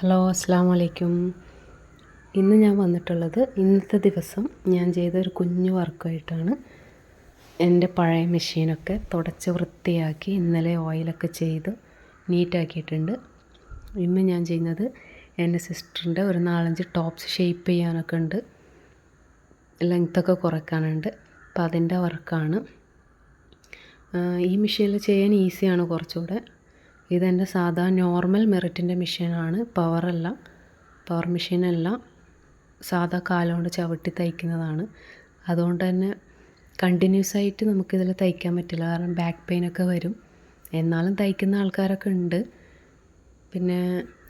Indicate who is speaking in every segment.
Speaker 1: Hello, അസ്സാം വലൈക്കും. ഇന്ന് ഞാൻ വന്നിട്ടുള്ളത് ഇന്നത്തെ ദിവസം ഞാൻ ചെയ്ത ഒരു കുഞ്ഞു വർക്കുമായിട്ടാണ്. എൻ്റെ പഴയ മെഷീനൊക്കെ തുടച്ച് വൃത്തിയാക്കി ഇന്നലെ ഓയിലൊക്കെ ചെയ്ത് നീറ്റാക്കിയിട്ടുണ്ട്. ഇന്ന് ഞാൻ ചെയ്യുന്നത് എൻ്റെ സിസ്റ്ററിൻ്റെ ഒരു 4-5 ടോപ്സ് ഷേപ്പ് ചെയ്യാനൊക്കെ ഉണ്ട്, ലെങ്ത്തൊക്കെ കുറയ്ക്കാനുണ്ട്. അപ്പോൾ അതിൻ്റെ വർക്കാണ്. ഈ മെഷീനിൽ ചെയ്യാൻ ഈസിയാണ് കുറച്ചുകൂടെ. ഇതെൻ്റെ സാധാ നോർമൽ മെറിറ്റിൻ്റെ മെഷീനാണ്, പവർ മെഷീനല്ല, സാധാ കാലുകൊണ്ട് ചവിട്ടി തയ്ക്കുന്നതാണ്. അതുകൊണ്ട് തന്നെ കണ്ടിന്യൂസ് ആയിട്ട് നമുക്കിതിൽ തയ്ക്കാൻ പറ്റില്ല, കാരണം ബാക്ക് പെയിനൊക്കെ വരും. എന്നാലും തയ്ക്കുന്ന ആൾക്കാരൊക്കെ ഉണ്ട്. പിന്നെ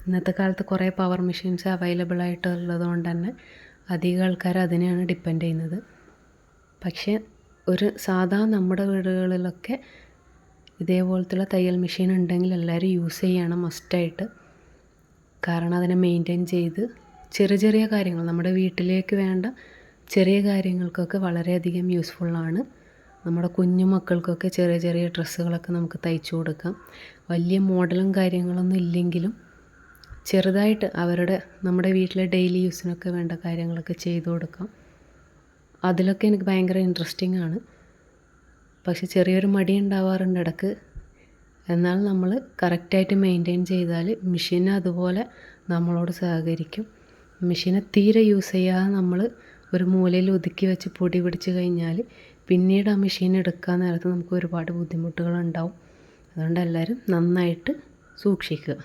Speaker 1: ഇന്നത്തെ കാലത്ത് കുറേ പവർ മെഷീൻസ് അവൈലബിൾ ആയിട്ടുള്ളത് കൊണ്ട് തന്നെ അധികം ആൾക്കാർ അതിനെയാണ് ഡിപ്പെൻഡ് ചെയ്യുന്നത്. പക്ഷേ ഒരു സാധാ നമ്മുടെ വീടുകളിലൊക്കെ ഇതേപോലത്തുള്ള തയ്യൽ മെഷീൻ ഉണ്ടെങ്കിൽ എല്ലാവരും യൂസ് ചെയ്യണം മസ്റ്റായിട്ട്. കാരണം അതിനെ മെയിൻറ്റെയിൻ ചെയ്ത് ചെറിയ ചെറിയ കാര്യങ്ങൾ, നമ്മുടെ വീട്ടിലേക്ക് വേണ്ട ചെറിയ കാര്യങ്ങൾക്കൊക്കെ വളരെയധികം യൂസ്ഫുള്ളാണ്. നമ്മുടെ കുഞ്ഞു മക്കൾക്കൊക്കെ ചെറിയ ചെറിയ ഡ്രസ്സുകളൊക്കെ നമുക്ക് തയ്ച്ചു കൊടുക്കാം. വലിയ മോഡലും കാര്യങ്ങളൊന്നും ഇല്ലെങ്കിലും ചെറുതായിട്ട് നമ്മുടെ വീട്ടിലെ ഡെയിലി യൂസിനൊക്കെ വേണ്ട കാര്യങ്ങളൊക്കെ ചെയ്തു കൊടുക്കാം. അതിലൊക്കെ എനിക്ക് ഭയങ്കര ഇൻട്രസ്റ്റിംഗ് ആണ്. പക്ഷെ ചെറിയൊരു മടി ഉണ്ടാവാറുണ്ട് ഇടയ്ക്ക്. എന്നാൽ നമ്മൾ കറക്റ്റായിട്ട് മെയിൻറ്റെയിൻ ചെയ്താൽ മെഷീൻ അതുപോലെ നമ്മളോട് സഹകരിക്കും. മെഷീനെ തീരെ യൂസ് ചെയ്യാതെ നമ്മൾ ഒരു മൂലയിൽ ഒതുക്കി വെച്ച് പൊടി പിടിച്ച് കഴിഞ്ഞാൽ പിന്നീട് ആ മെഷീൻ എടുക്കാൻ നേരത്ത് നമുക്ക് ഒരുപാട് ബുദ്ധിമുട്ടുകളുണ്ടാവും. അതുകൊണ്ട് എല്ലാവരും നന്നായിട്ട് സൂക്ഷിക്കുക.